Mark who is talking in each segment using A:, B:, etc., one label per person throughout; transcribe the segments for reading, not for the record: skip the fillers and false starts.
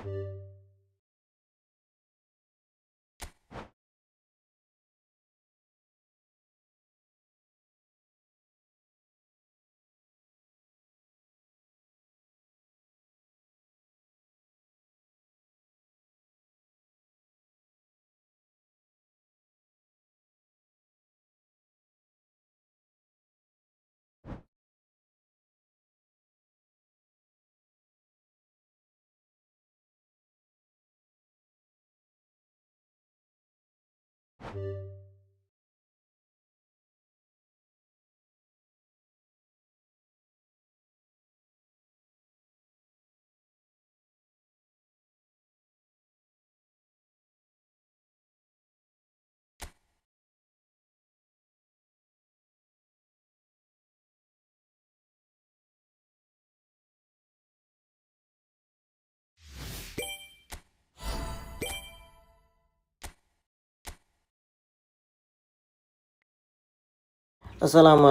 A: আসসালামু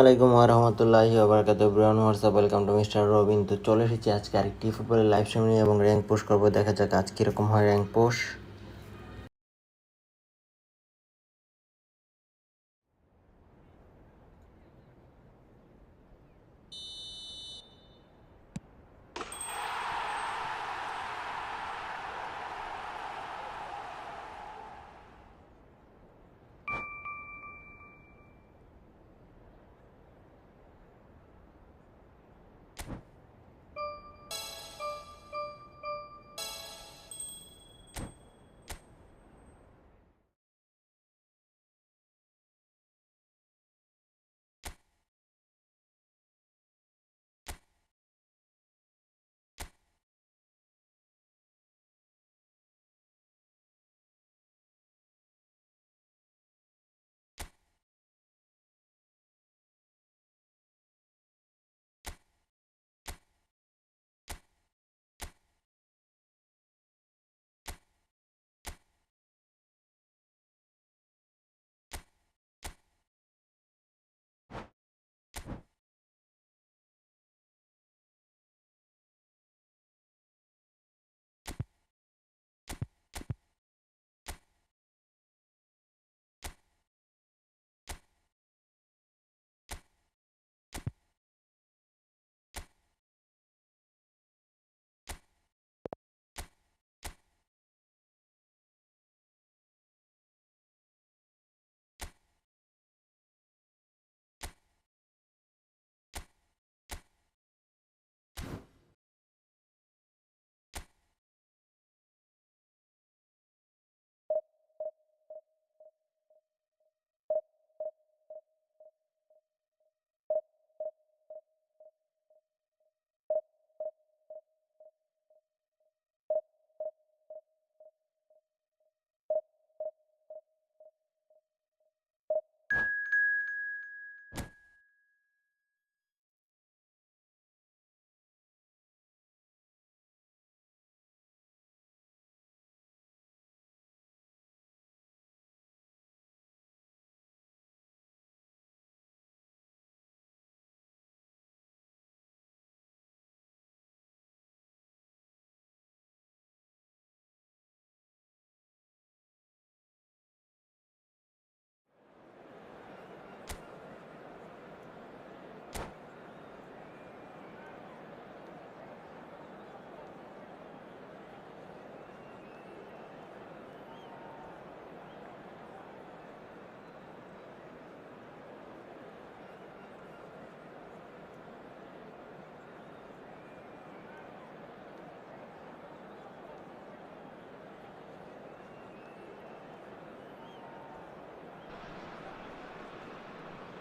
A: আলাইকুম ওয়া রাহমাতুল্লাহি ওয়া বারাকাতুহু everyone WhatsApp welcome to MrRawBean। তো চলে এসেছি আজকে আরেকটি ফুটবলের লাইভ স্ট্রিম নিয়ে এবং র্যাঙ্ক পোস্ট করবো। দেখা যাক আজ কীরকম হয় rank post.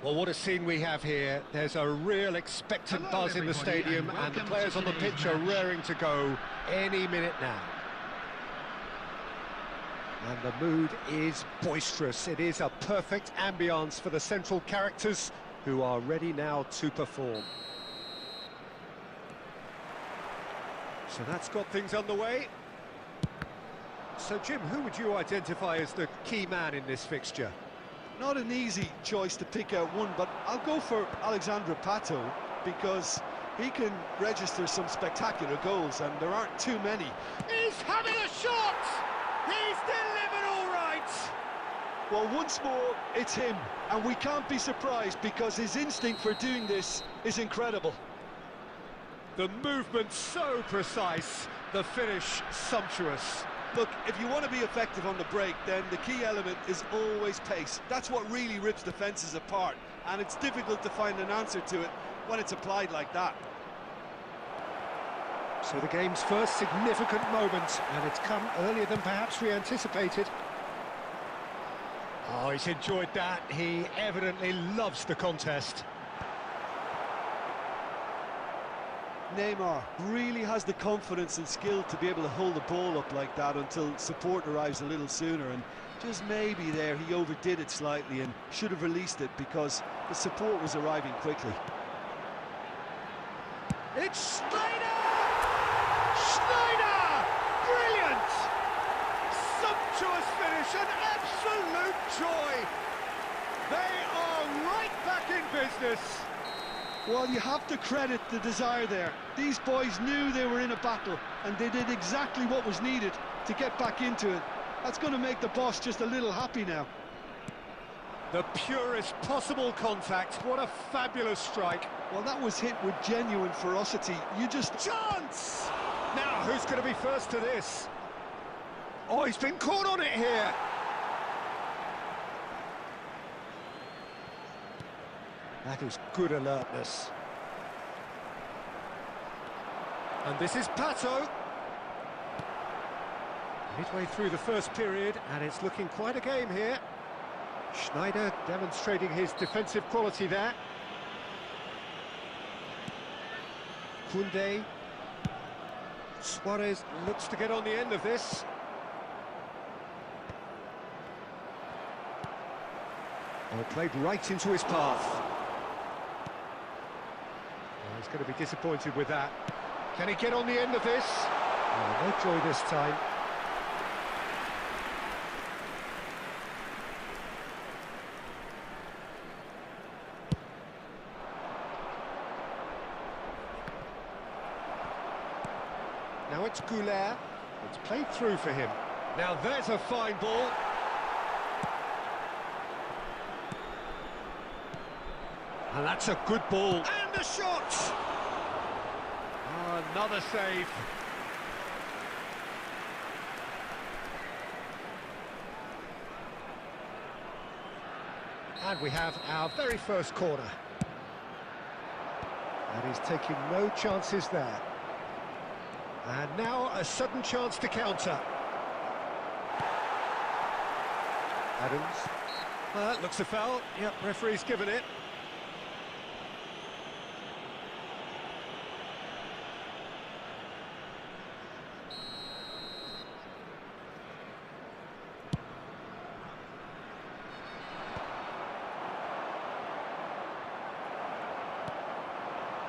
B: Well, what a scene we have here. There's a real expectant buzz in the stadium, and the players on the pitch are raring to go any minute now. And the mood is boisterous. It is a perfect ambience for the central characters who are ready now to perform. So that's got things underway. So, Jim, who would you identify as the key man in this fixture?
C: Not an easy choice to pick out one, but I'll go for Alexandra Potw because He can register some spectacular goals, and there aren't too many.
B: He's having a shot! He's delivered all right!
C: Well, once more, it's him, and we can't be surprised because his instinct for doing this is incredible.
B: The movement so precise, the finish sumptuous.
C: Look, if you want to be effective on the break, then the key element is always pace. That's what really rips defences apart, and it's difficult to find an answer to it when it's applied like that.
B: So the game's first significant moment, and it's come earlier than perhaps we anticipated. Oh, he's enjoyed that. He evidently loves the contest.
C: Neymar really has the confidence and skill to be able to hold the ball up like that until support arrives a little sooner, and just maybe there he overdid it slightly and should have released it because the support was arriving quickly.
B: It's Schneider! Schneider! Brilliant! Sumptuous finish, an absolute joy! They are right back in business!
C: Well, you have to credit the desire there. These boys knew they were in a battle, and they did exactly what was needed to get back into it. That's going to make the boss just a little happy now.
B: The purest possible contact, what a fabulous strike.
C: Well, that was hit with genuine ferocity. You just...
B: Chance! Now, who's going to be first to this? Oh, he's been caught on it here. That is good alertness. And this is Potw. Midway through the first period, and it's looking quite a game here. Schneider demonstrating his defensive quality there. Koundé. Suarez looks to get on the end of this. Oh, played right into his path. Oh, he's going to be disappointed with that. Can he get on the end of this? Oh, no joy this time. Now it's Goulet. It's played through for him. Now there's a fine ball. And that's a good ball. And the shot! Oh, another save. And we have our very first corner. And he's taking no chances there. And now a sudden chance to counter. Adams. That looks a foul. Yep, referee's given it.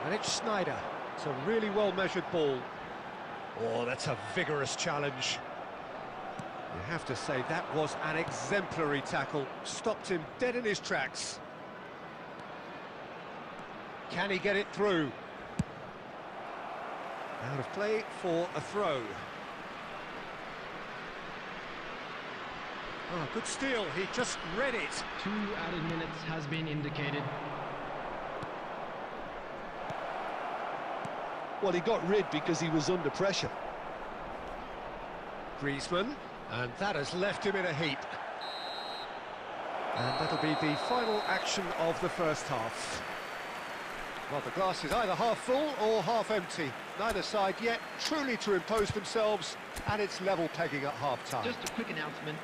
B: And it's Schneider. It's a really well-measured ball. Oh, that's a vigorous challenge. You have to say that was an exemplary tackle. Stopped him dead in his tracks. Can he get it through? Out of play for a throw. Oh, good steal. He just read it.
D: 2 added minutes has been indicated.
C: Well, he got rid because he was under pressure.
B: Griezmann, and that has left him in a heap. And that'll be the final action of the first half. Well, the glass is either half full or half empty. Neither side yet truly to impose themselves, and it's level pegging at half-time.
D: Just a quick announcement.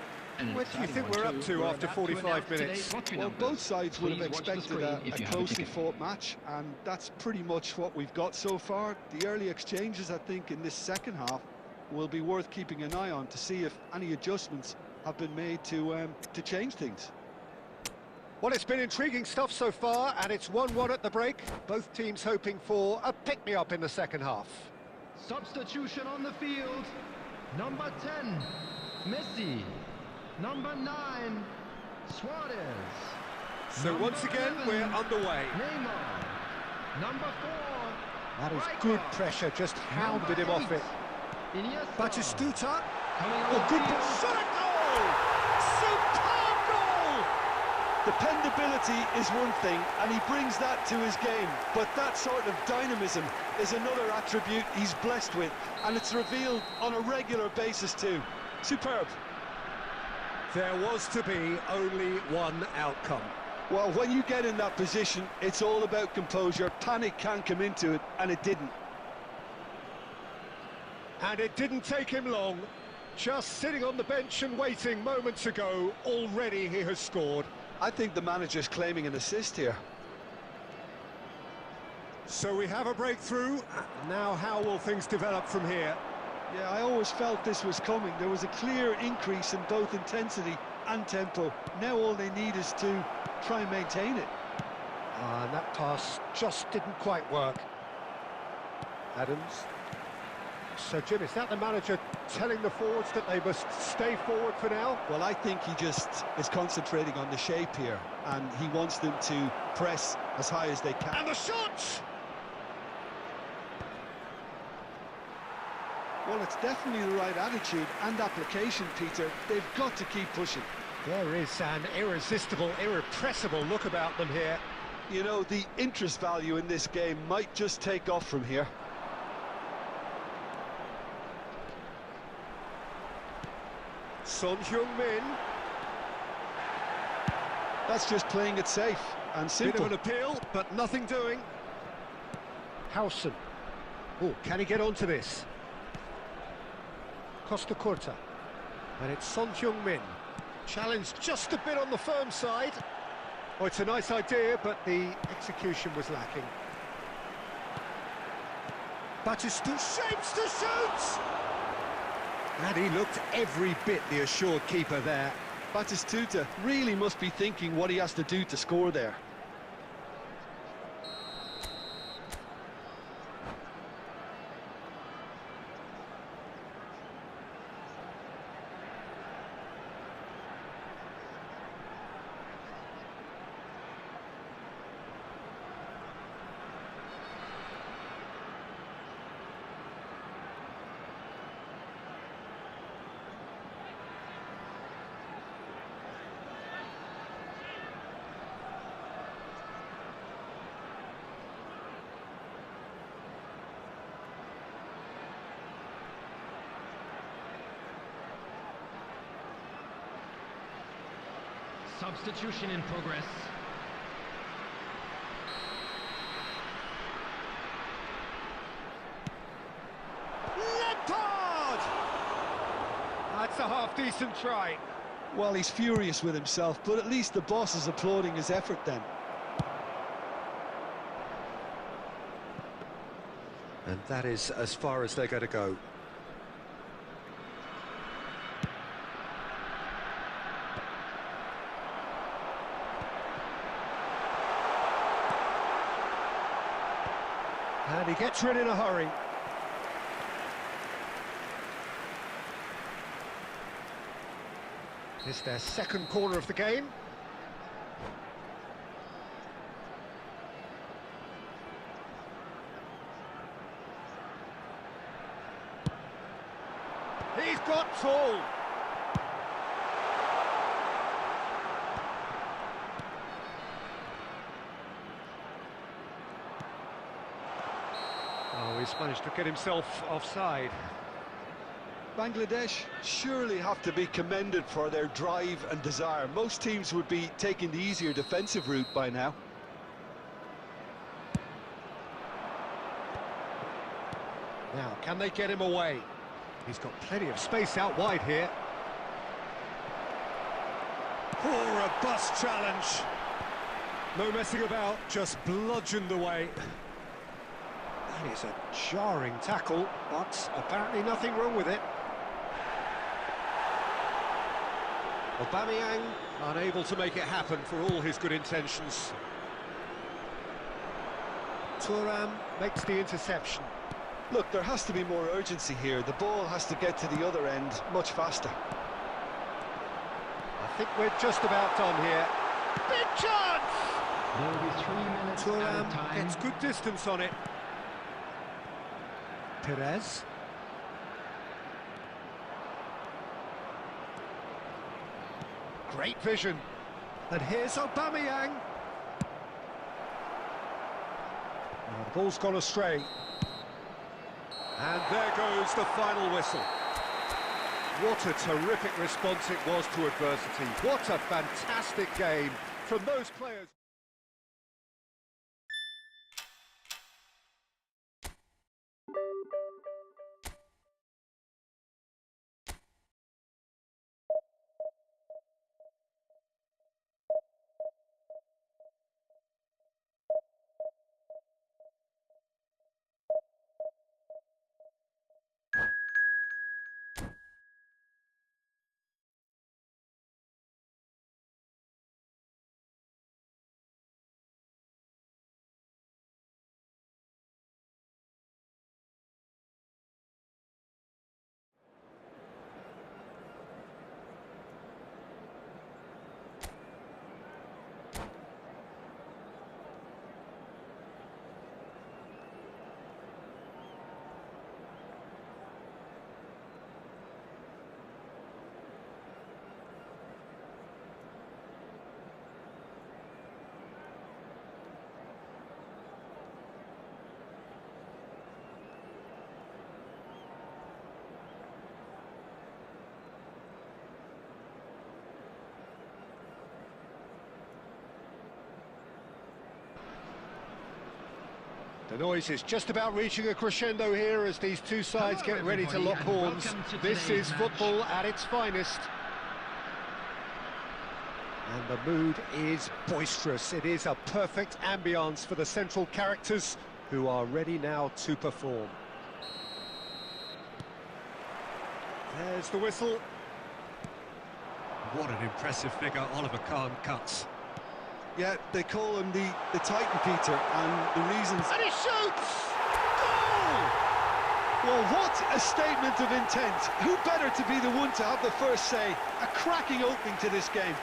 B: What do you think we're up to after 45 minutes?
C: Well, both sides would have expected a closely fought match, and that's pretty much what we've got so far. The early exchanges, I think, in this second half will be worth keeping an eye on to see if any adjustments have been made to change things.
B: Well, it's been intriguing stuff so far, and it's 1-1 at the break. Both teams hoping for a pick-me-up in the second half.
D: Substitution on the field. Number 10, Messi. Number 9, Suarez.
B: So once again, we're underway.
D: Neymar. Number 4,
B: That is good pressure, just hounded him off it. Batistuta. Oh, good ball. Shot a goal! Superb goal!
C: Dependability is one thing, and he brings that to his game, but that sort of dynamism is another attribute he's blessed with, and it's revealed on a regular basis too. Superb.
B: There was to be only one outcome.
C: Well, when you get in that position, it's all about composure. Panic can come into it, and it didn't.
B: And it didn't take him long. Just sitting on the bench and waiting moments ago, already he has scored.
C: I think the manager's claiming an assist here.
B: So we have a breakthrough. Now how will things develop from here?
C: Yeah, I always felt this was coming. There was a clear increase in both intensity and tempo. Now all they need is to try and maintain it.
B: And that pass just didn't quite work. Adams. So, Jim, is that the manager telling the forwards that they must stay forward for now?
C: Well, I think he just is concentrating on the shape here, and he wants them to press as high as they can.
B: And the shot!
C: Well, it's definitely the right attitude and application, Peter. They've got to keep pushing.
B: There is an irresistible, irrepressible look about them here.
C: You know, the interest value in this game might just take off from here.
B: Son Heung-min.
C: That's just playing it safe and simple.
B: Bit of an appeal, but nothing doing. Howson. Oh, can he get onto this? Costa Curta. And it's Son Heung-min. Challenged just a bit on the firm side. Oh, it's a nice idea, but the execution was lacking. Batistuta shapes to shoot! And he looked every bit the assured keeper there.
C: Batistuta really must be thinking what he has to do to score there.
D: Substitution in progress.
B: Lampard! That's a half-decent try.
C: Well, he's furious with himself, but at least the boss is applauding his effort then.
B: And that is as far as they're going to go. And he gets rid in a hurry. It's their second corner of the game. He's got tall. Oh, he's managed to get himself offside.
C: Bangladesh surely have to be commended for their drive and desire. Most teams would be taking the easier defensive route by now.
B: Now, can they get him away? He's got plenty of space out wide here. Oh, a bust challenge. No messing about, just bludgeoned away. That is a jarring tackle, but apparently nothing wrong with it. Aubameyang unable to make it happen for all his good intentions. Thuram makes the interception.
C: Look, there has to be more urgency here. The ball has to get to the other end much faster.
B: I think we're just about done here. Big chance!
D: There will be 3 minutes
B: Thuram
D: at a time.
B: gets good distance on it. Perez. Great vision. And here's Aubameyang. Now the ball's gone astray. And there goes the final whistle. What a terrific response it was to adversity. What a fantastic game from those players. The noise is just about reaching a crescendo here as these two sides get ready to lock horns. This is football at its finest. And the mood is boisterous. It is a perfect ambience for the central characters who are ready now to perform. There's the whistle. What an impressive figure Oliver Kahn cuts.
C: Yeah, they call him the Titan, Peter, and the reasons...
B: And he shoots! Goal!
C: Well, what a statement of intent. Who better to be the one to have the first say? A cracking opening to this game.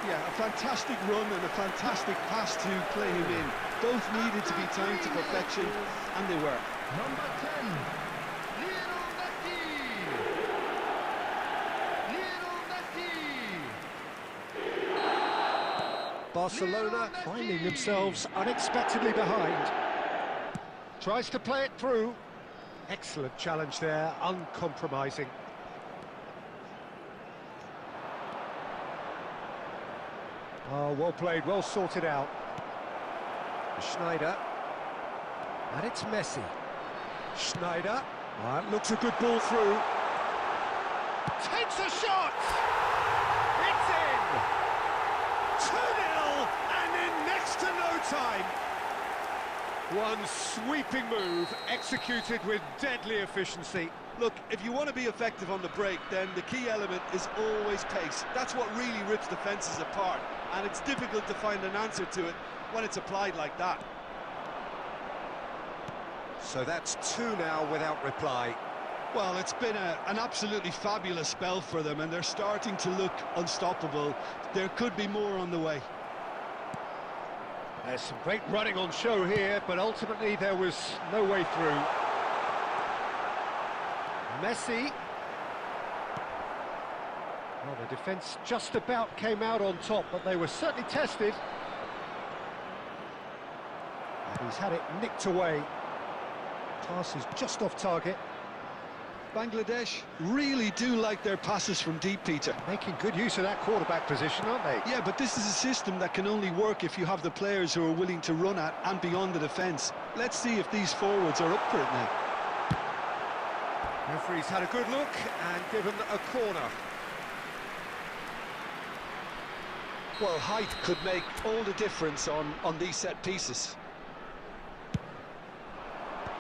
C: Yeah, a fantastic run and a fantastic pass to play him in. Both needed to be timed to perfection, and they were.
D: Number 10, Lionel Messi.
B: Barcelona finding themselves unexpectedly behind. Tries to play it through. Excellent challenge there, uncompromising. Oh, well played, well sorted out. Schneider. And it's Messi. Schneider. That looks a good ball through. Takes a shot! It's in! 2-0 and in next to no time. One sweeping move executed with deadly efficiency.
C: Look, if you want to be effective on the break, then the key element is always pace. That's what really rips defences apart, and it's difficult to find an answer to it when it's applied like that.
B: So that's 2 now without reply.
C: Well, it's been an absolutely fabulous spell for them, and they're starting to look unstoppable. There could be more on the way.
B: There's some great running on show here, but ultimately there was no way through. Messi. Well, the defence just about came out on top, but they were certainly tested. And he's had it nicked away. Pass is just off target.
C: Bangladesh really do like their passes from deep, Peter.
B: Making good use of that quarterback position, aren't they?
C: Yeah, but this is a system that can only work if you have the players who are willing to run at and beyond the defence. Let's see if these forwards are up for it now.
B: Referee's had a good look and given a corner.
C: Well, height could make all the difference on these set pieces.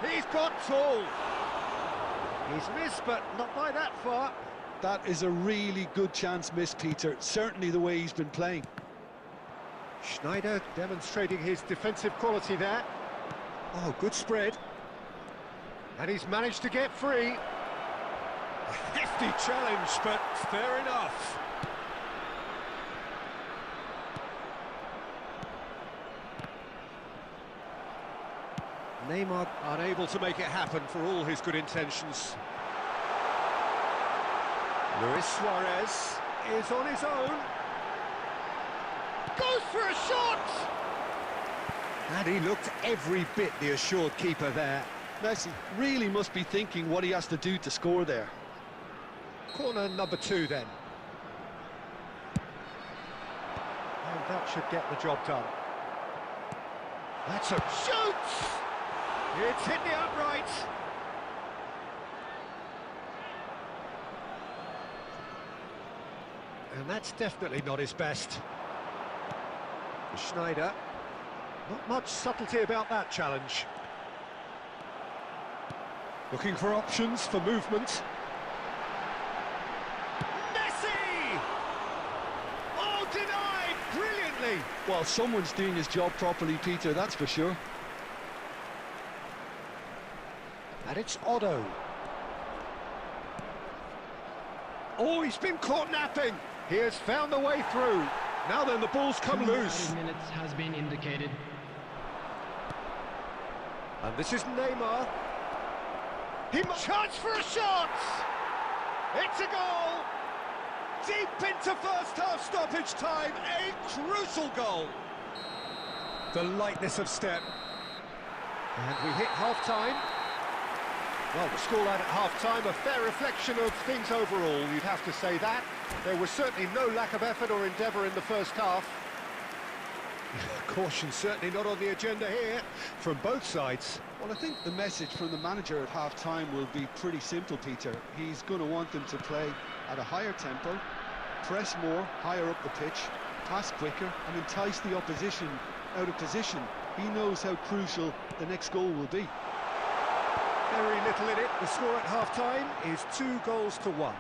B: He's got tall. He's missed, but not by that far.
C: That is a really good chance missed, Peter. Certainly the way he's been playing.
B: Schneider demonstrating his defensive quality there. Oh, good spread. And he's managed to get free. A hefty challenge, but fair enough. Neymar unable to make it happen for all his good intentions. Luis Suarez is on his own. Goes for a shot! And he looked every bit the assured keeper there.
C: Messi really must be thinking what he has to do to score there.
B: Corner number 2 then. And that should get the job done. That's a shoot! It's hit the upright. And that's definitely not his best. Schneider. Not much subtlety about that challenge. Looking for options for movement. Messi! Oh, denied brilliantly!
C: Well, someone's doing his job properly, Peter, that's for sure.
B: And it's Otto. Oh, he's been caught napping. He has found the way through. Now then, the ball's come loose.
E: Minutes has been indicated.
B: And this is Neymar. Chance for a shot! It's a goal! Deep into first half stoppage time, a crucial goal. The lightness of step. And we hit half-time. Well, the scoreline at half-time, a fair reflection of things overall, you'd have to say that. There was certainly no lack of effort or endeavour in the first half. Caution certainly not on the agenda here, from both sides.
C: Well, I think the message from the manager at half-time will be pretty simple, Peter. He's going to want them to play at a higher tempo, press more, higher up the pitch, pass quicker, and entice the opposition out of position. He knows how crucial the next goal will be.
B: Very little in it. The score at half-time is 2-1.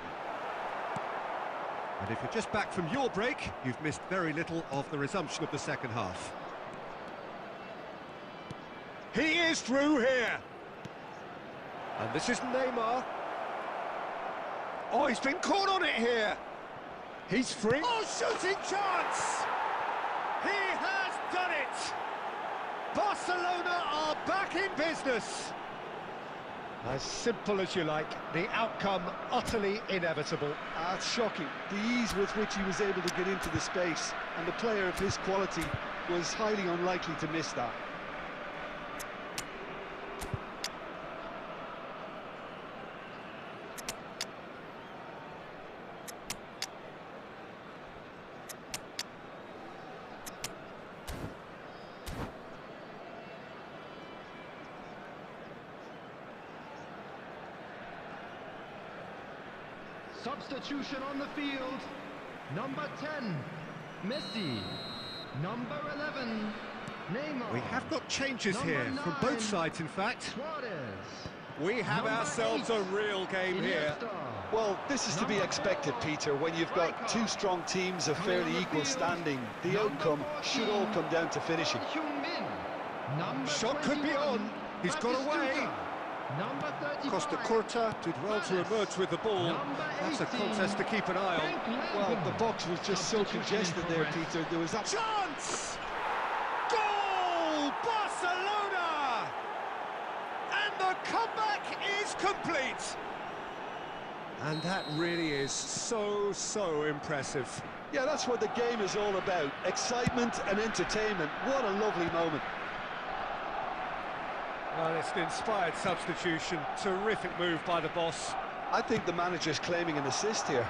B: And if you're just back from your break, you've missed very little of the resumption of the second half. He is through here. And this is Neymar. Oh, he's been caught on it here. He's free. Oh, shooting chance! He has done it! Barcelona are back in business. As simple as you like, the outcome utterly inevitable.
C: It's shocking, the ease with which he was able to get into the space, and the player of his quality was highly unlikely to miss that.
E: Substitution on the field. Number 10, Messi. Number 11, Neymar.
B: We have got changes here, from both sides in fact.
E: Suarez.
B: We have ourselves a real game here.
C: Well, this is to be expected, Peter, when you've got two strong teams of fairly equal standing. The outcome should all come down to finishing.
B: Shot could be on. He's got away. Costa Curta did well to emerge with the ball. That's a contest to keep an eye on.
C: Well, the box was just so congested there, Peter. There was that
B: chance! Goal! Barcelona! And the comeback is complete. And that really is so impressive.
C: Yeah, that's what the game is all about. Excitement and entertainment. What a lovely moment.
B: Well, it's an inspired substitution. Terrific move by the boss.
C: I think the manager's claiming an assist here.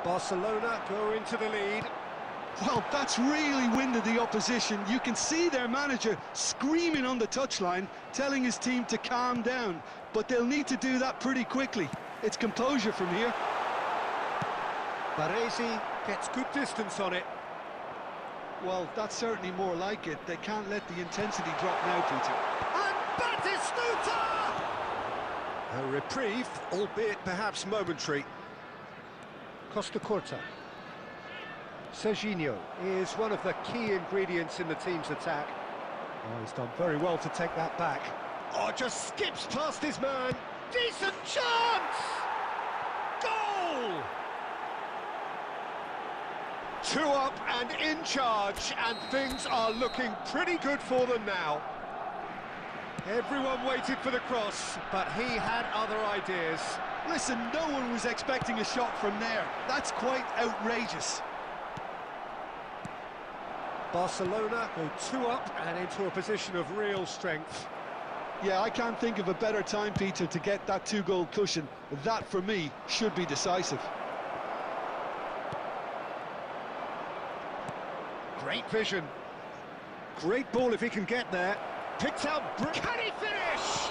B: Barcelona go into the lead.
C: Well, that's really winded the opposition. You can see their manager screaming on the touchline, telling his team to calm down. But they'll need to do that pretty quickly. It's composure from here.
B: Baresi gets good distance on it.
C: Well, that's certainly more like it. They can't let the intensity drop now, Peter.
B: And Batistuta! A reprieve, albeit perhaps momentary. Costa Curta. Serginho is one of the key ingredients in the team's attack. Oh, he's done very well to take that back. Oh, just skips past his man. Decent chance! Goal! 2 up and in charge, and things are looking pretty good for them now. Everyone waited for the cross, but he had other ideas.
C: Listen, no one was expecting a shot from there. That's quite outrageous.
B: Barcelona go 2 up and into a position of real strength.
C: Yeah, I can't think of a better time, Peter, to get that 2-goal cushion. That, for me, should be decisive.
B: Great vision. Great ball if he can get there. Picked out... Can he finish?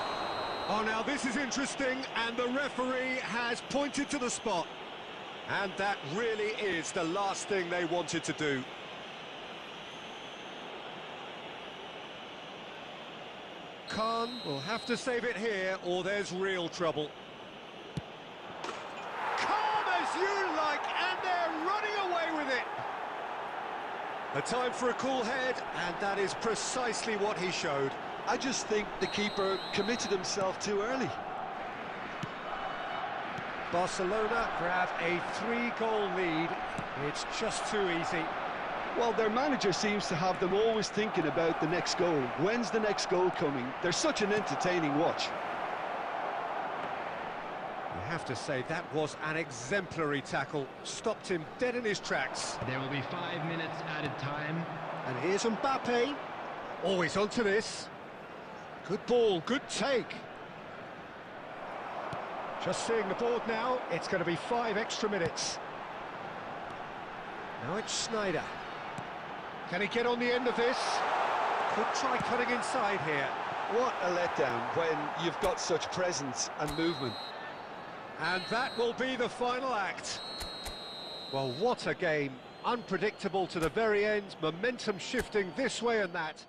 B: Oh, now this is interesting, and the referee has pointed to the spot. And that really is the last thing they wanted to do. Khan will have to save it here, or there's real trouble. Calm as you like, and they're running away with it. A time for a cool head, and that is precisely what he showed.
C: I just think the keeper committed himself too early.
B: Barcelona grab a 3-goal lead. It's just too easy.
C: Well, their manager seems to have them always thinking about the next goal. When's the next goal coming? They're such an entertaining watch.
B: You have to say that was an exemplary tackle. Stopped him dead in his tracks.
E: There will be 5 minutes added time.
B: And here's Mbappe. Always onto this. Good ball, good take. Just seeing the board now, it's going to be 5 extra minutes. Now it's Snyder. Can he get on the end of this? Could try cutting inside here.
C: What a letdown when you've got such presence and movement.
B: And that will be the final act. Well, what a game. Unpredictable to the very end, momentum shifting this way and that.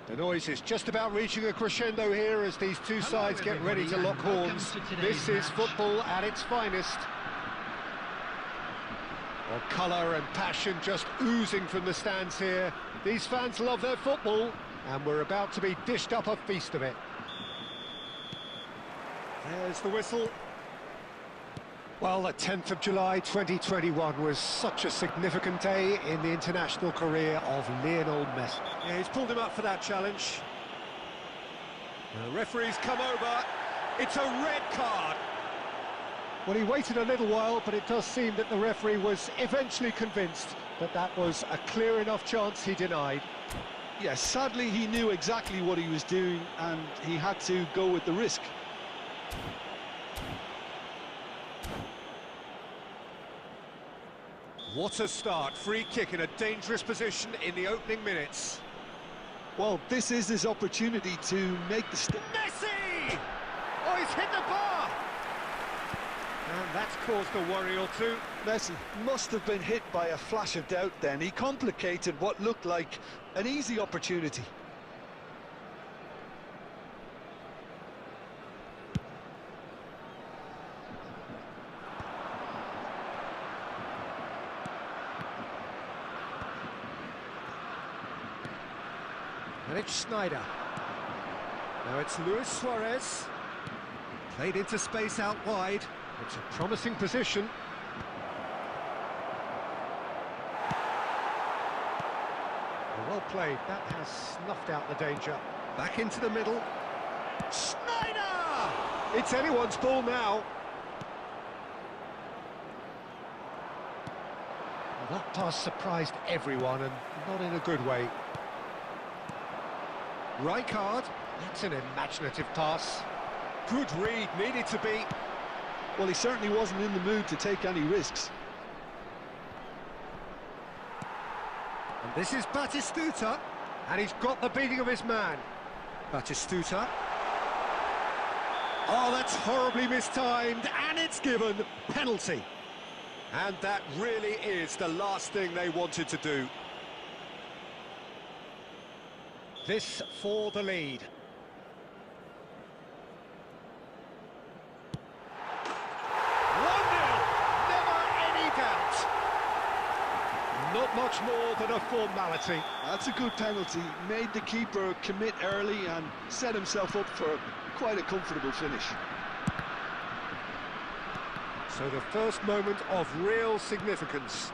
B: The noise is just about reaching a crescendo here as these two sides get ready to lock horns. This is football at its finest. Well, colour and passion just oozing from the stands here. These fans love their football, and we're about to be dished up a feast of it. There's the whistle. Well, the 10th of July 2021 was such a significant day in the international career of Lionel Messi. Yeah, he's pulled him up for that challenge. The referee's come over. It's a red card. Well, he waited a little while, but it does seem that the referee was eventually convinced that that was a clear enough chance he denied.
C: Yes, sadly he knew exactly what he was doing and he had to go with the risk.
B: What a start. Free kick in a dangerous position in the opening minutes.
C: Well, this is his opportunity to make the...
B: Messi! Oh, he's hit the bar! And that's caused a worry or two.
C: Messi must have been hit by a flash of doubt then. He complicated what looked like an easy opportunity.
B: And it's Sneijder. Now it's Luis Suarez. Played into space out wide. It's a promising position. Well played. That has snuffed out the danger. Back into the middle. Sneijder! It's anyone's ball now. Well, that pass surprised everyone, and not in a good way. Rijkaard. That's an imaginative pass. Good read, needed to be.
C: Well, he certainly wasn't in the mood to take any risks.
B: And this is Batistuta, and he's got the beating of his man. Batistuta. Oh, that's horribly mistimed, and it's given penalty. And that really is the last thing they wanted to do. This for the lead. Not much more than a formality.
C: That's a good penalty. Made the keeper commit early and set himself up for quite a comfortable finish.
B: So the first moment of real significance.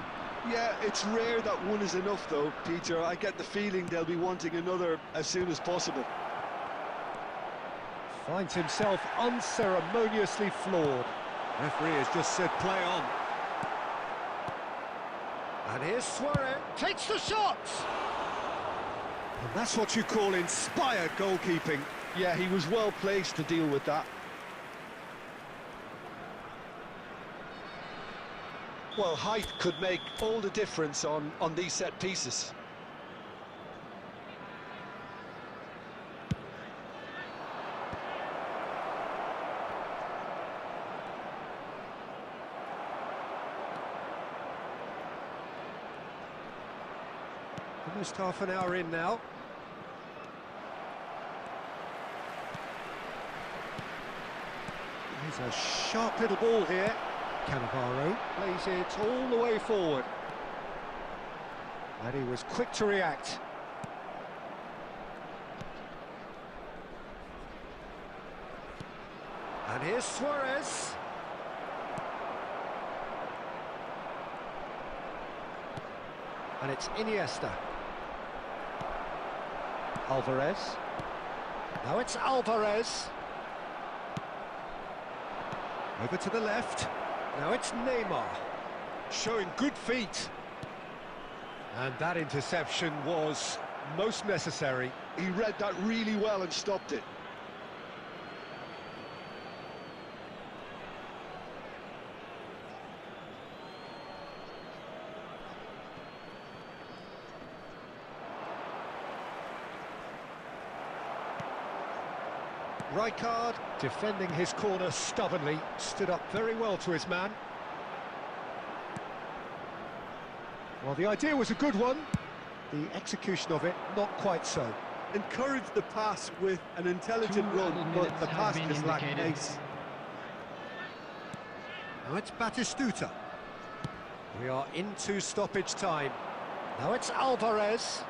C: Yeah, it's rare that one is enough though, Peter. I get the feeling they'll be wanting another as soon as possible.
B: Finds himself unceremoniously floored. Referee has just said play on. And here's Suarez, takes the shot! And that's what you call inspired goalkeeping.
C: Yeah, he was well placed to deal with that. Well, height could make all the difference on these set pieces.
B: Almost half an hour in now. There's a sharp little ball here. Cannavaro plays it all the way forward. And he was quick to react. And here's Suarez. And it's Iniesta. Alvarez. Now it's Alvarez. Over to the left. Now it's Neymar. Showing good feet. And that interception was most necessary.
C: He read that really well and stopped it.
B: Rijkaard, defending his corner stubbornly, stood up very well to his man. Well, the idea was a good one, the execution of it, not quite so.
C: Encouraged the pass with an intelligent run, but the pass just lacked pace.
B: Now it's Batistuta. We are into stoppage time. Now it's Alvarez.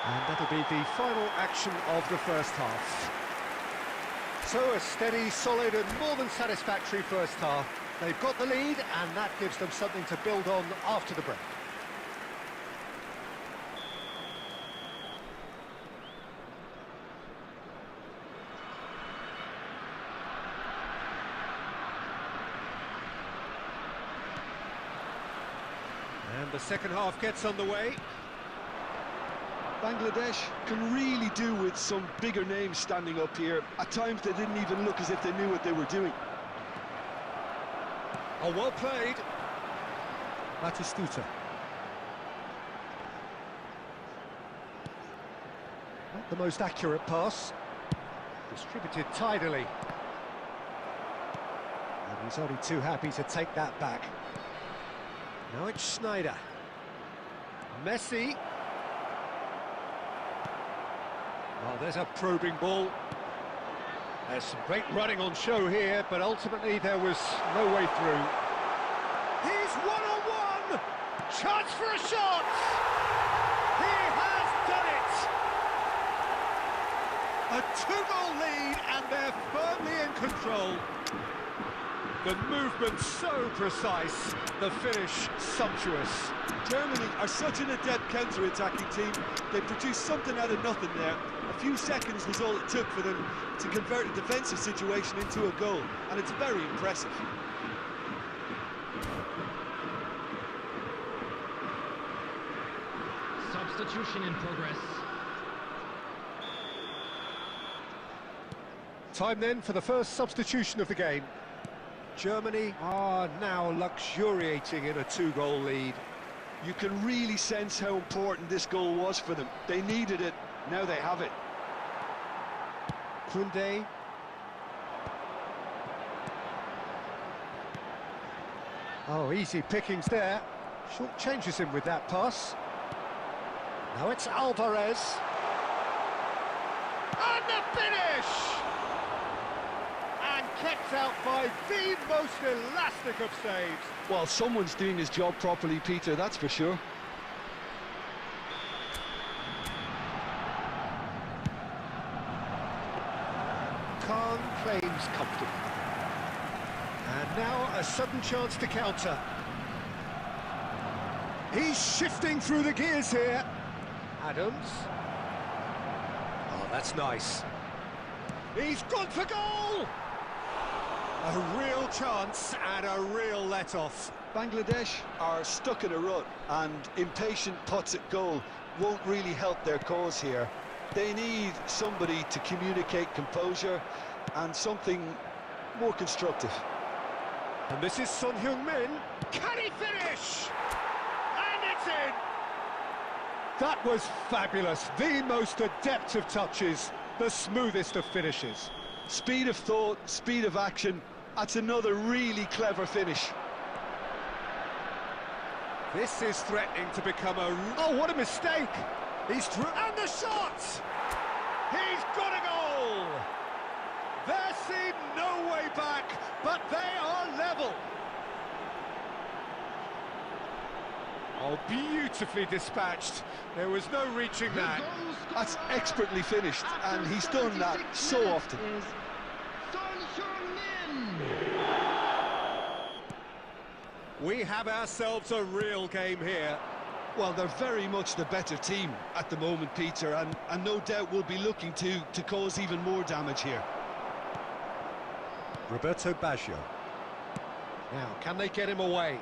B: And that'll be the final action of the first half. So a steady, solid and more than satisfactory first half. They've got the lead and that gives them something to build on after the break. And the second half gets underway.
C: Bangladesh can really do with some bigger names standing up here. At times they didn't even look as if they knew what they were doing.
B: Oh, well played. Batistuta. Not the most accurate pass. Distributed tidily. And he's only too happy to take that back. Now it's Sneijder. Messi. Oh, there's a probing ball. There's some great running on show here, but ultimately there was no way through. He's one-on-one! Chance for a shot! He has done it! A two-goal lead, and they're firmly in control. The movement so precise, the finish sumptuous.
C: Germany are such an adept counter-attacking team. They produced something out of nothing there. A few seconds was all it took for them to convert a defensive situation into a goal, and it's very impressive.
E: Substitution in progress.
B: Time then for the first substitution of the game. Germany are now luxuriating in a two-goal lead.
C: You can really sense how important this goal was for them. They needed it, now they have it.
B: Koundé. Oh, easy pickings there. Short changes him with that pass. Now it's Alvarez. And the finish! And kept out by the most elastic of saves.
C: Well, someone's doing his job properly, Peter, that's for sure.
B: Khan claims comfortable. And now a sudden chance to counter. He's shifting through the gears here. Adams. Oh, that's nice. He's gone for goal! A real chance and a real let-off.
C: Bangladesh are stuck in a rut, and impatient Potw at goal won't really help their cause here. They need somebody to communicate composure and something more constructive.
B: And this is Son Heung-min. Can he finish? And it's in! That was fabulous. The most adept of touches, the smoothest of finishes.
C: Speed of thought, speed of action. That's another really clever finish.
B: This is threatening to become a... Oh, what a mistake! He's through... And the shot! He's got a goal! There seemed no way back, but they are level. Oh, beautifully dispatched. There was no reaching that.
C: That's expertly finished, and he's done that so often.
B: We have ourselves a real game here.
C: Well, they're very much the better team at the moment, Peter, and no doubt will be looking to cause even more damage here.
B: Roberto Baggio. Now, can they get him away?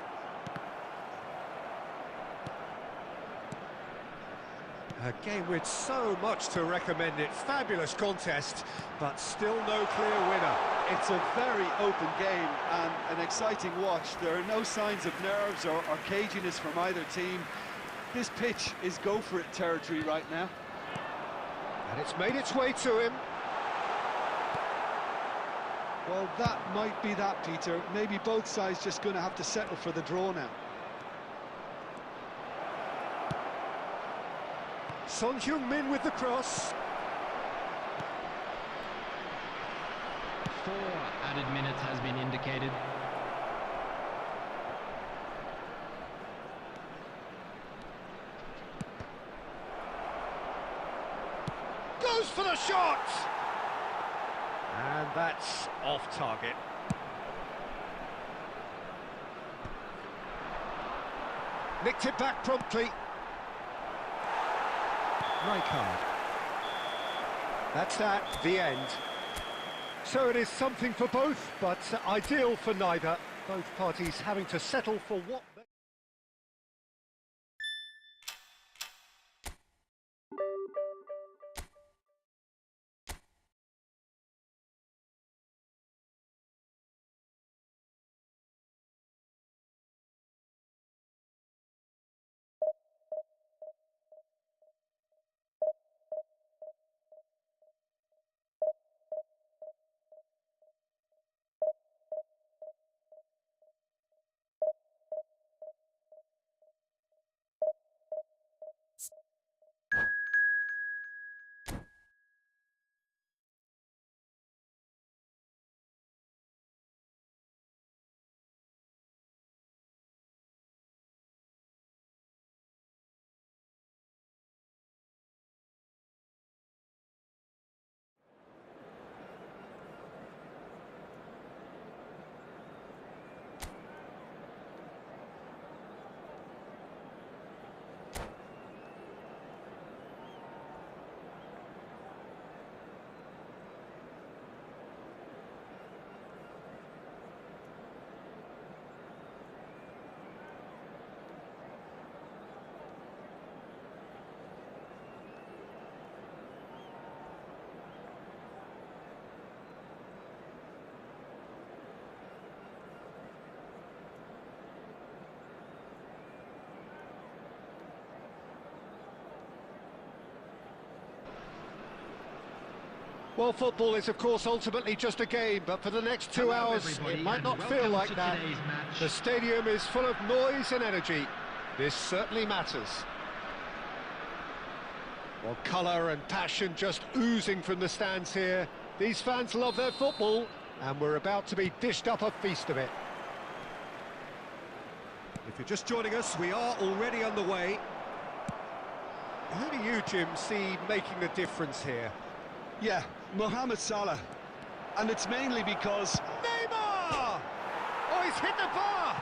B: A game with so much to recommend it. Fabulous contest, but still no clear winner.
C: It's a very open game and an exciting watch. There are no signs of nerves or caginess from either team. This pitch is go-for-it territory right now.
B: And it's made its way to him.
C: Well, that might be that, Peter. Maybe both sides just going to have to settle for the draw now.
B: Son Heung-min with the cross.
E: 4 added minutes has been indicated.
B: Goes for the shot! And that's off target. Nicked it back promptly. Rijkaard. That's that, the end. So it is something for both, but ideal for neither. Both parties having to settle for what they... Well, football is, of course, ultimately just a game, but for the next 2 hours,
E: everybody,
B: it might
E: and
B: not feel
E: welcome
B: like
E: to
B: that.
E: today's match.
B: The stadium is full of noise and energy. This certainly matters. Well, colour and passion just oozing from the stands here. These fans love their football, and we're about to be dished up a feast of it. If you're just joining us, we are already underway. Who do you, Jim, see making the difference here?
C: Yeah, Mohamed Salah. And it's mainly because...
B: Neymar! Oh, he's hit the bar!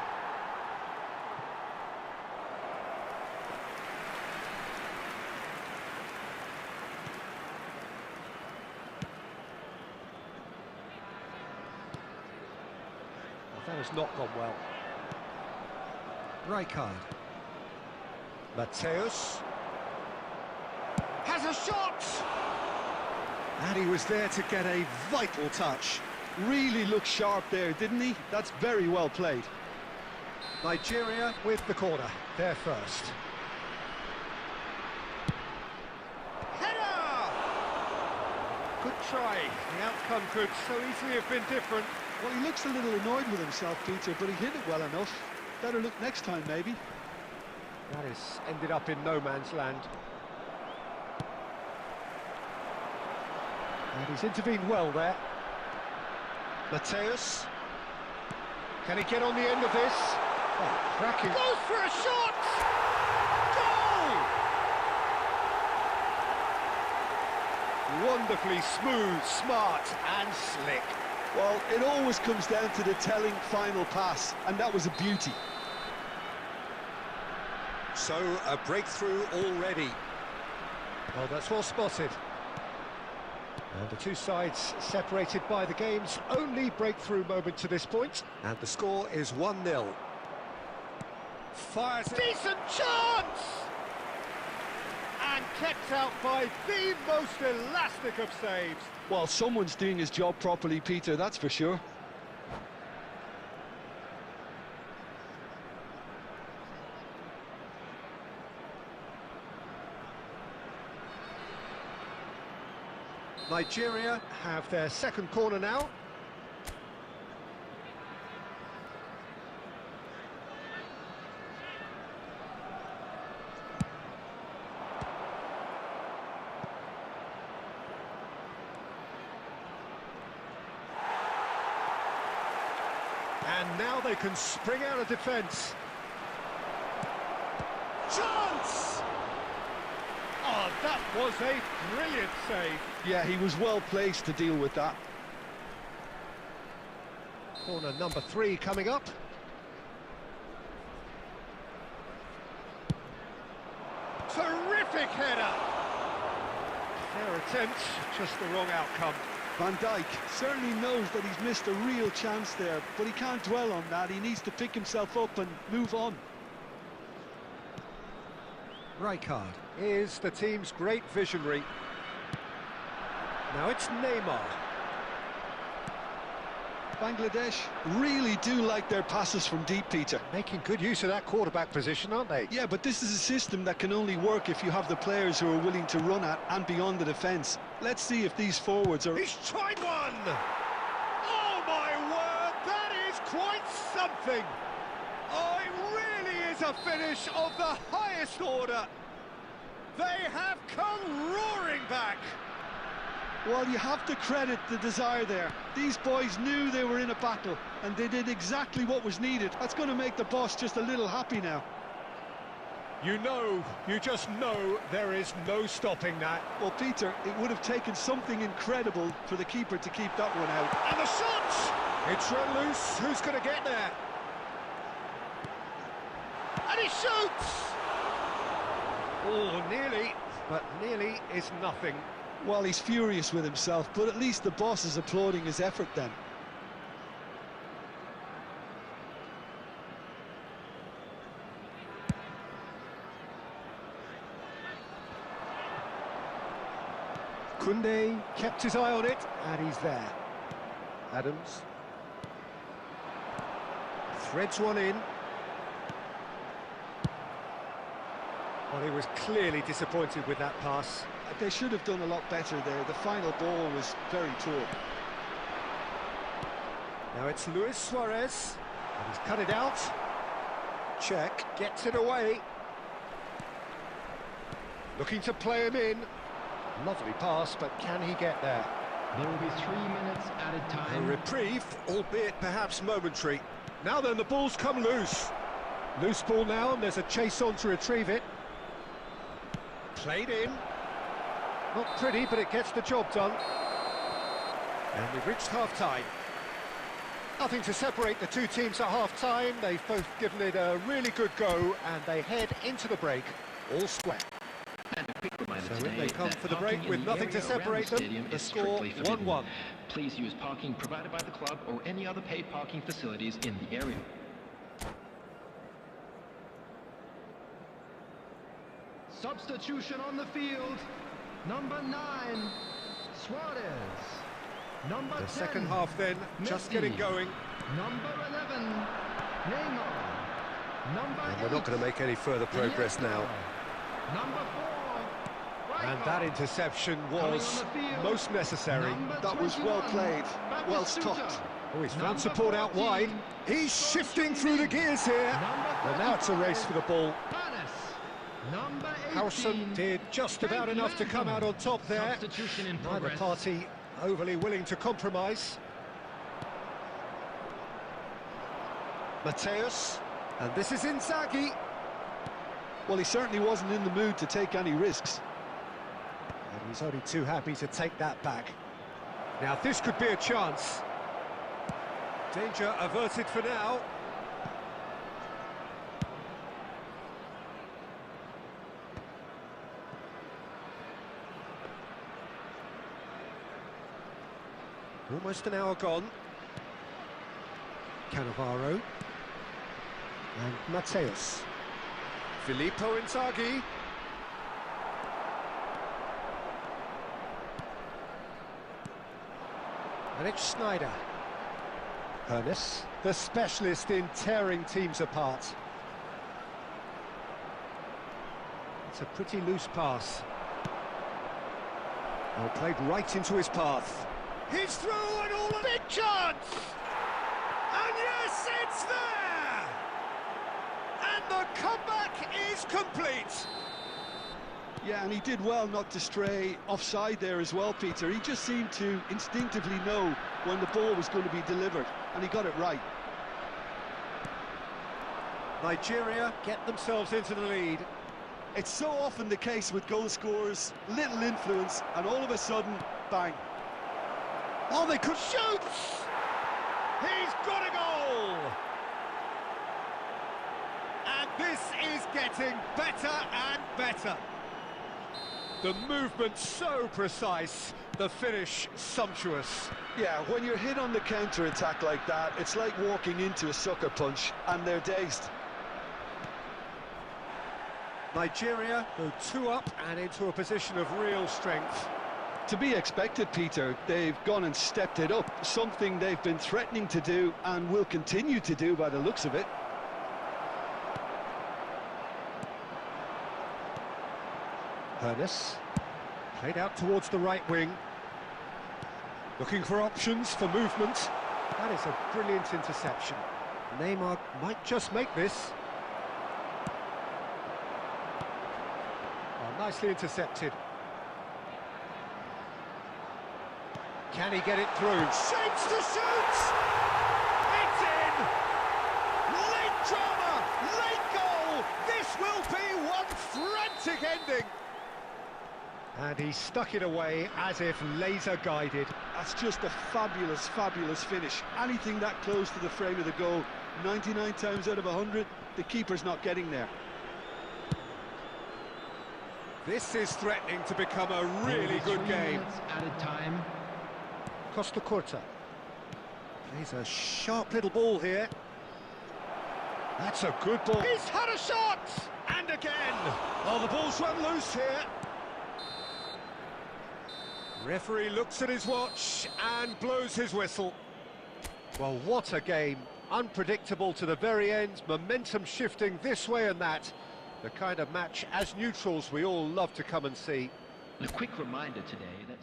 B: Well, that has not gone well. Rijkaard. Matthäus. Has a shot!
C: And he was there to get a vital touch. Really looked sharp there, didn't he? That's very well played.
B: Nigeria with the corner. They're first. Header! Good try. The outcome could so easily have been different.
C: Well, he looks a little annoyed with himself, Peter, but he hit it well enough. Better look next time, maybe.
B: That has ended up in no man's land. And he's intervened well there. Matthäus. Can he get on the end of this? Oh, cracking. Goes for a shot! Goal! Wonderfully smooth, smart and slick.
C: Well, it always comes down to the telling final pass, and that was a beauty.
B: So, a breakthrough already. Well, that's well spotted. And the two sides separated by the game's only breakthrough moment to this point. And the score is 1-0. Fires it. Decent chance! And kept out by the most elastic of saves.
C: Well, someone's doing his job properly, Peter, that's for sure.
B: Nigeria have their second corner now. And now they can spring out of defence. Chance! Oh, that was a brilliant save.
C: Yeah, he was well placed to deal with that.
B: Corner number 3 coming up. Terrific header! Fair attempt, just the wrong outcome.
C: Van Dijk certainly knows that he's missed a real chance there, but he can't dwell on that. He needs to pick himself up and move on.
B: Rijkaard is the team's great visionary. Now it's Neymar.
C: Bangladesh really do like their passes from deep, Peter.
B: Making good use of that quarterback position, aren't they?
C: Yeah, but this is a system that can only work if you have the players who are willing to run at and beyond the defence. Let's see if these forwards are...
B: He's tried one! Oh, my word, that is quite something! Oh, it really is a finish of the highest order! They have come roaring back!
C: Well, you have to credit the desire there. These boys knew they were in a battle, and they did exactly what was needed. That's going to make the boss just a little happy now.
B: You just know there is no stopping that.
C: Well, Peter, it would have taken something incredible for the keeper to keep that one out.
B: And the shot! It's run loose. Who's going to get there? And he shoots! Oh, nearly, but nearly is nothing.
C: Well, he's furious with himself, but at least the boss is applauding his effort then.
B: Koundé kept his eye on it, and he's there. Adams threads one in. Well, he was clearly disappointed with that pass.
C: They should have done a lot better there. The final ball was very poor.
B: Now it's Luis Suarez, and he's cut it out. Check, gets it away. Looking to play him in. Lovely pass, but can he get there?
E: There will be 3 minutes added
B: A
E: time.
B: reprieve, albeit perhaps momentary. Now then, the ball's come loose. Loose ball now, and there's a chase on to retrieve it. Played in. Not pretty, but it gets the job done. And we've reached half-time. Nothing to separate the two teams at half-time. They've both given it a really good go, and they head into the break all square.
E: And a quick reminder
B: So in
E: today
B: they come
E: that
B: for the
E: parking
B: break
E: in
B: with
E: the
B: nothing to
E: area around
B: separate
E: the
B: them.
E: stadium
B: The
E: is
B: score
E: strictly forbidden.
B: 1-1.
E: Please use parking provided by the club or any other paid parking facilities in the area. Substitution on the field. Number 9, Suarez. Number 10,
B: The second half then, just
E: Messi.
B: getting going.
E: Number 11, Neymar. Number
B: And
E: 8,
B: we're not going to make any further progress now.
E: Number 4,
B: And that interception
E: Coming
B: was
E: on the field,
B: most necessary.
E: number
C: That was well
E: 21,
C: played, well
E: Batistuta.
C: stopped.
B: Oh, he's found
E: Number
B: support out
E: 14,
B: wide. He's shifting through the gears here.
E: Number
B: And now it's a race for the ball.
E: Panis. Number 18,
B: Howson did just about enough to come out on top there.
E: Substitution in
B: Neither
E: progress.
B: party overly willing to compromise. Mateus, and this is Inzaghi.
C: Well, he certainly wasn't in the mood to take any risks.
B: And he's only too happy to take that back. Now this could be a chance. Danger averted for now. Almost an hour gone. Cannavaro. And Mateus. Filippo Inzaghi. And it's Schneider. Ernest, the specialist in tearing teams apart. It's a pretty loose pass. Oh, played right into his path. He's through and all a big chance! And yes, it's there! And the comeback is complete!
C: Yeah, and he did well not to stray offside there as well, Peter. He just seemed to instinctively know when the ball was going to be delivered, and he got it right.
B: Nigeria get themselves into the lead.
C: It's so often the case with goal scorers, little influence, and all of a sudden, bang.
B: Oh, they could shoot! He's got a goal! And this is getting better and better. The movement so precise, the finish sumptuous.
C: Yeah, when you're hit on the counter-attack like that, it's like walking into a sucker punch, and they're dazed.
B: Nigeria go 2 up and into a position of real strength.
C: To be expected, Peter. They've gone and stepped it up, something they've been threatening to do and will continue to do by the looks of it.
B: Ernest, played out towards the right wing. Looking for options for movement. That is a brilliant interception. Neymar might just make this. Oh, nicely intercepted. Can he get it through? Shapes to shoot! It's in! Late drama! Late goal! This will be one frantic ending! And he stuck it away as if laser-guided.
C: That's just a fabulous, fabulous finish. Anything that close to the frame of the goal, 99 times out of 100, the keeper's not getting there.
B: This is threatening to become a really good
E: 3
B: game.
E: minutes added time.
B: Costa Curta plays a sharp little ball here. That's a good ball. He's had a shot! And again! Oh, the ball's run loose here. Referee looks at his watch and blows his whistle. Well, what a game. Unpredictable to the very end, momentum shifting this way and that. The kind of match, as neutrals, we all love to come and see.
E: And a quick reminder today that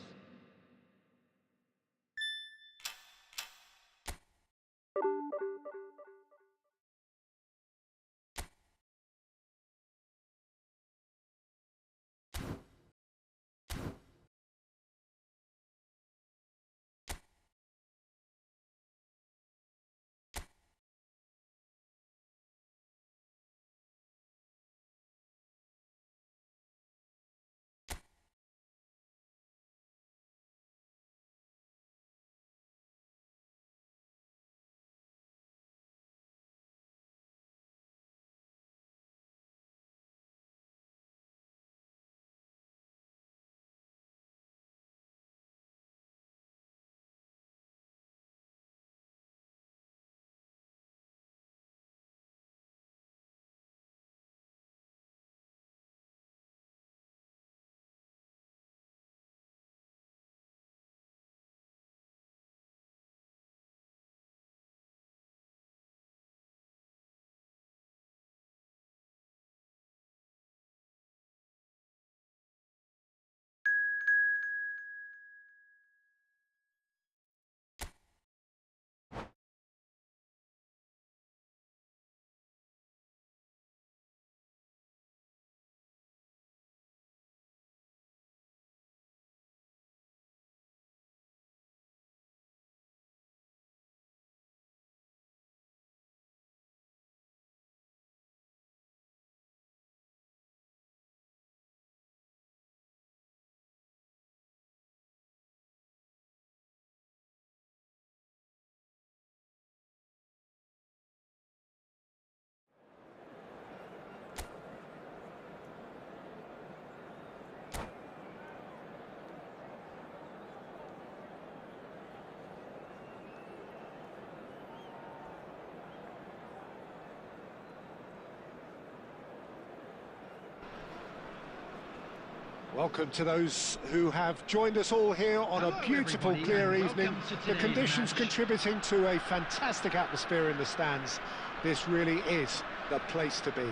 B: Welcome to those who have joined us all here on a beautiful, clear evening. The conditions contributing to a fantastic atmosphere in the stands. This really is the place to be.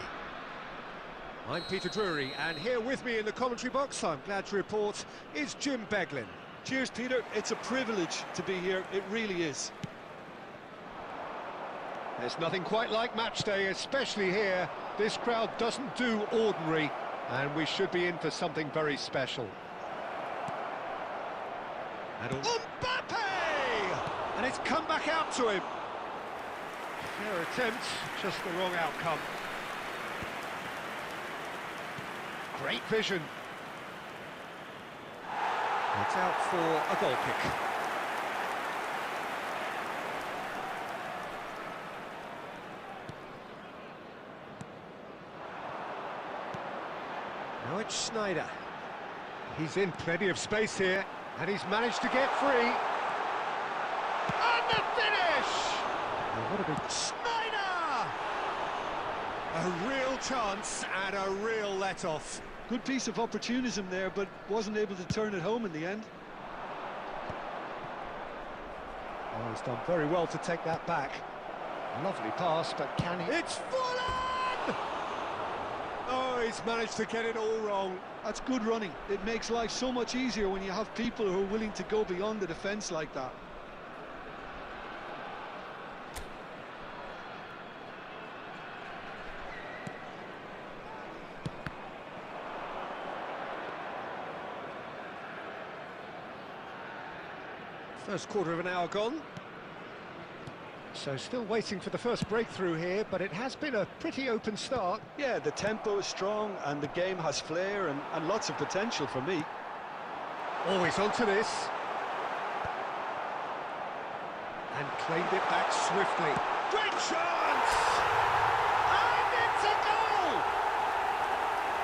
B: I'm Peter Drury, and here with me in the commentary box, I'm glad to report, is Jim Beglin.
C: Cheers, Peter. It's a privilege to be here. It really is.
B: There's nothing quite like match day, especially here. This crowd doesn't do ordinary, and we should be in for something very special. And Mbappe! And it's come back out to him. Fair attempt, just the wrong outcome. Great vision. It's out for a goal kick. Now it's Snyder. He's in plenty of space here, and he's managed to get free. And the finish! Oh, what a big Snyder! A real chance and a real let-off.
C: Good piece of opportunism there, but wasn't able to turn it home in the end.
B: Oh, he's done very well to take that back. Lovely pass, but can he... It's Fulham! Oh, he's managed to get it all wrong.
C: That's good running. It makes life so much easier when you have people who are willing to go beyond the defence like that.
B: First quarter of an hour gone. So still waiting for the first breakthrough here, but it has been a pretty open start.
C: Yeah, the tempo is strong and the game has flair and lots of potential for me.
B: Always onto this. And claimed it back swiftly. Great chance! And it's a goal!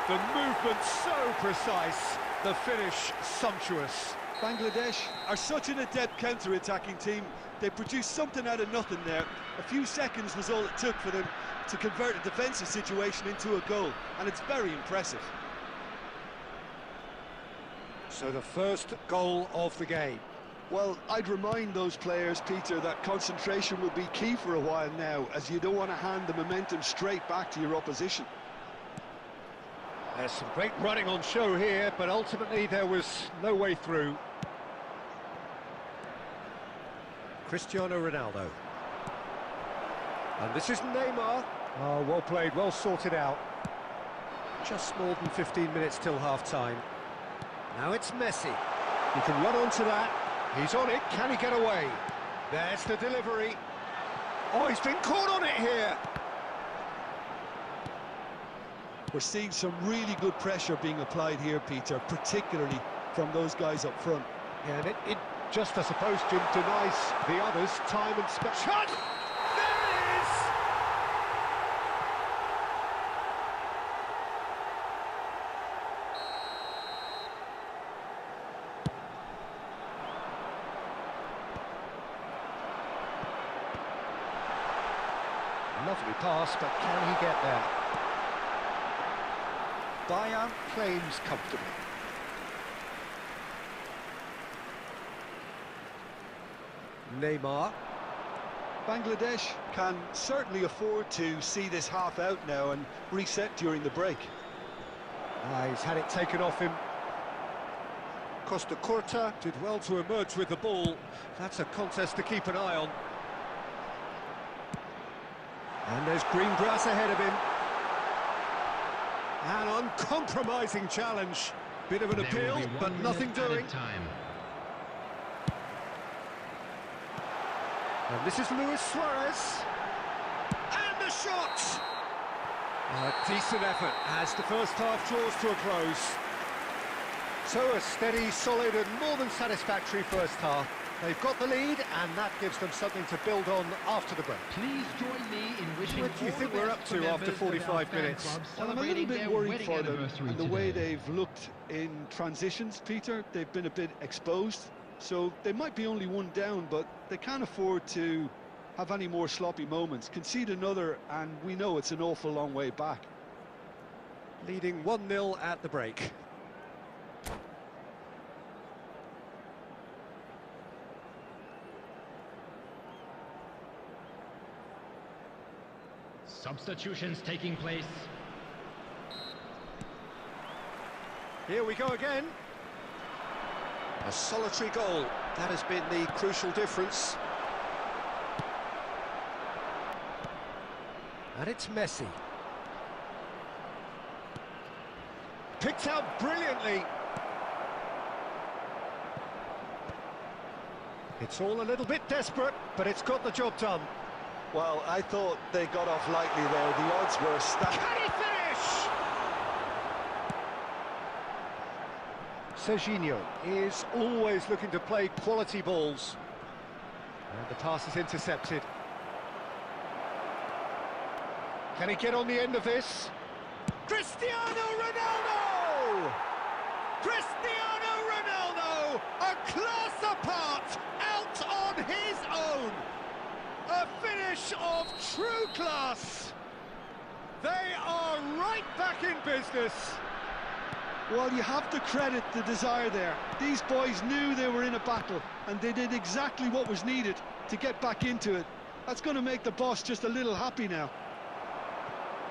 B: The movement so precise, the finish sumptuous.
C: Bangladesh are such an adept counter-attacking team. They produced something out of nothing there. A few seconds was all it took for them to convert a defensive situation into a goal, and it's very impressive.
B: So the first goal of the game.
C: Well, I'd remind those players, Peter, that concentration will be key for a while now, as you don't want to hand the momentum straight back to your opposition.
B: There's some great running on show here, but ultimately there was no way through. Cristiano Ronaldo. And this is Neymar. Oh, well played, well sorted out. Just more than 15 minutes till half-time. Now it's Messi. He can run onto that. He's on it. Can he get away? There's the delivery. Oh, he's been caught on it here.
C: We're seeing some really good pressure being applied here, Peter, particularly from those guys up front.
B: Yeah, and it just, I suppose, Jim, denies the others time and space. Shot! There it is! Lovely pass, but can he get there? Bayern claims comfortably. Neymar.
C: Bangladesh can certainly afford to see this half out now and reset during the break.
B: He's had it taken off him. Costa Curta did well to emerge with the ball. That's a contest to keep an eye on. And there's green grass ahead of him. An uncompromising challenge. Bit of an appeal, but nothing doing. And this is Luis Suarez. And the shot! A decent effort as the first half draws to a close. So a steady, solid and more than satisfactory first half. They've got the lead and that gives them something to build on after the break.
E: Please join me in wishing
B: What do you think we're up to after 45 minutes?
C: Well, I'm a little bit worried for them and the way they've looked in transitions, Peter. They've been a bit exposed, so they might be only one down, but they can't afford to have any more sloppy moments. Concede another and we know it's an awful long way back.
B: Leading 1-0 at the break.
E: Substitutions taking place.
B: Here we go again. A solitary goal. That has been the crucial difference. And it's Messi. Picked out brilliantly. It's all a little bit desperate, but it's got the job done.
C: Well, I thought they got off lightly there. The odds were stacked.
B: Can he finish? Serginho is always looking to play quality balls. And the pass is intercepted. Can he get on the end of this? Cristiano Ronaldo! Cristiano Ronaldo! A class apart, out on his own! A finish of true class! They are right back in business!
C: Well, you have to credit the desire there. These boys knew they were in a battle, and they did exactly what was needed to get back into it. That's going to make the boss just a little happy now.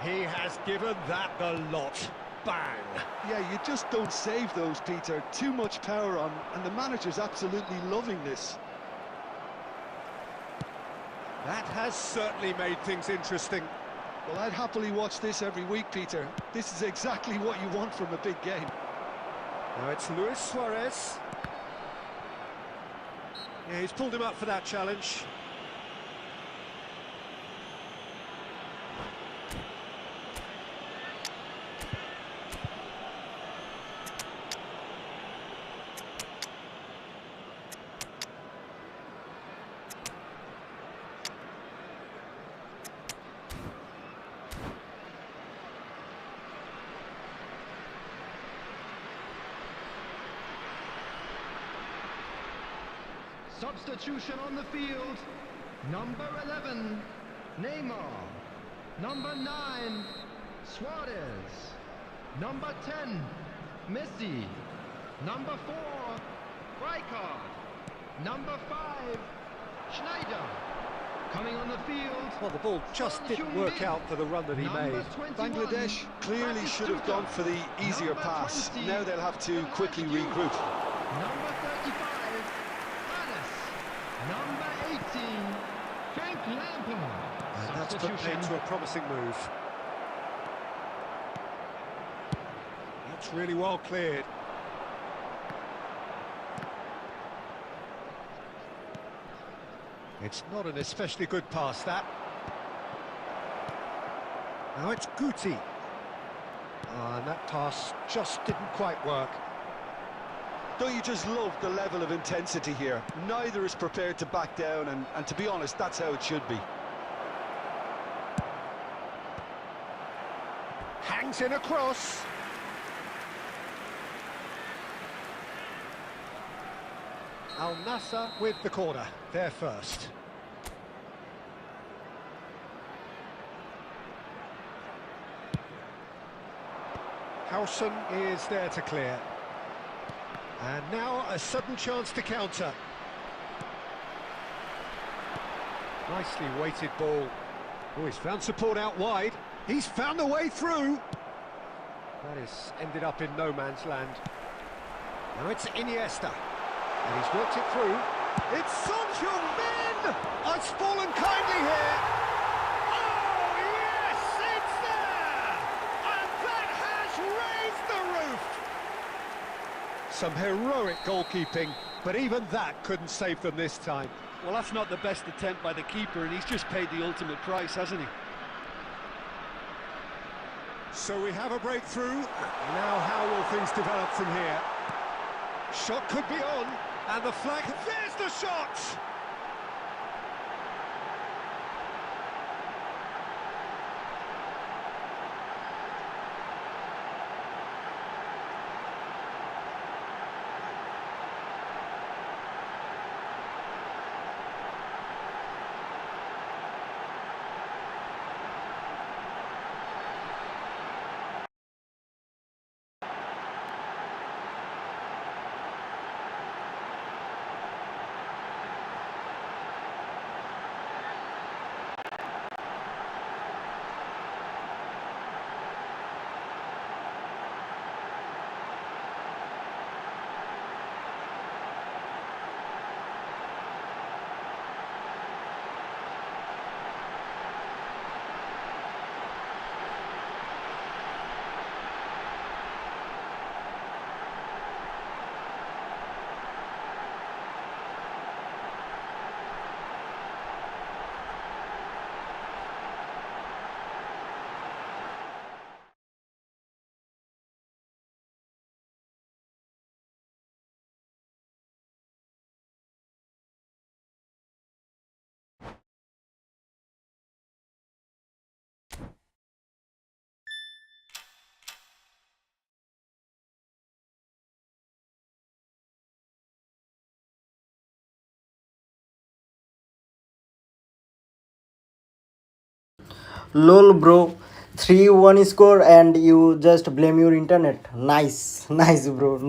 B: He has given that the lot. Bang!
C: Yeah, you just don't save those, Peter. Too much power on, and the manager's absolutely loving this.
B: That has certainly made things interesting.
C: Well, I'd happily watch this every week, Peter. This is exactly what you want from a big game.
B: Now it's Luis Suarez. Yeah, he's pulled him up for that challenge.
E: Substitution on the field. Number 11, Neymar. Number 9, Suarez. Number 10, Messi. Number 4, Rijkaard. Number 5, Schneider.
D: Coming on the field.
B: Well, the ball just didn't work out for the run that he made.
C: Bangladesh clearly should have gone for the easier pass. Now they'll have to quickly regroup.
D: Number 35, Anas. Number 18, Frank Lampard.
B: And that's put paid to a promising move. That's really well cleared. It's not an especially good pass, that. Now it's Guti. And that pass just didn't quite work.
C: Don't you just love the level of intensity here? Neither is prepared to back down, and to be honest, that's how it should be.
B: Hangs in a cross. Al Nassr with the corner, there first. Howson is there to clear. And now a sudden chance to counter. Nicely weighted ball. Oh, he's found support out wide. He's found a way through. That has ended up in no man's land. Now it's Iniesta. And he's worked it through. It's Son Heung-min! Oh, it's fallen kindly here. Oh, yes, it's there! And that has raised the roof! Some heroic goalkeeping, but even that couldn't save them this time.
C: Well, that's not the best attempt by the keeper, and he's just paid the ultimate price, hasn't he?
B: So we have a breakthrough. Now how will things develop from here? Shot could be on, and the flag, there's the shot!
A: Lol bro, 3-1 score and you just blame your internet. Nice bro.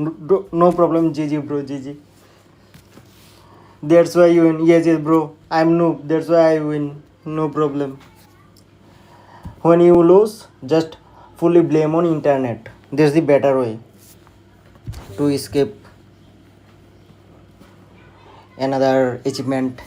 A: No problem, GG bro, GG. That's why you win. Yes bro, I'm noob, that's why I win. No problem. When you lose, just fully blame on internet. That's the better way to escape another achievement.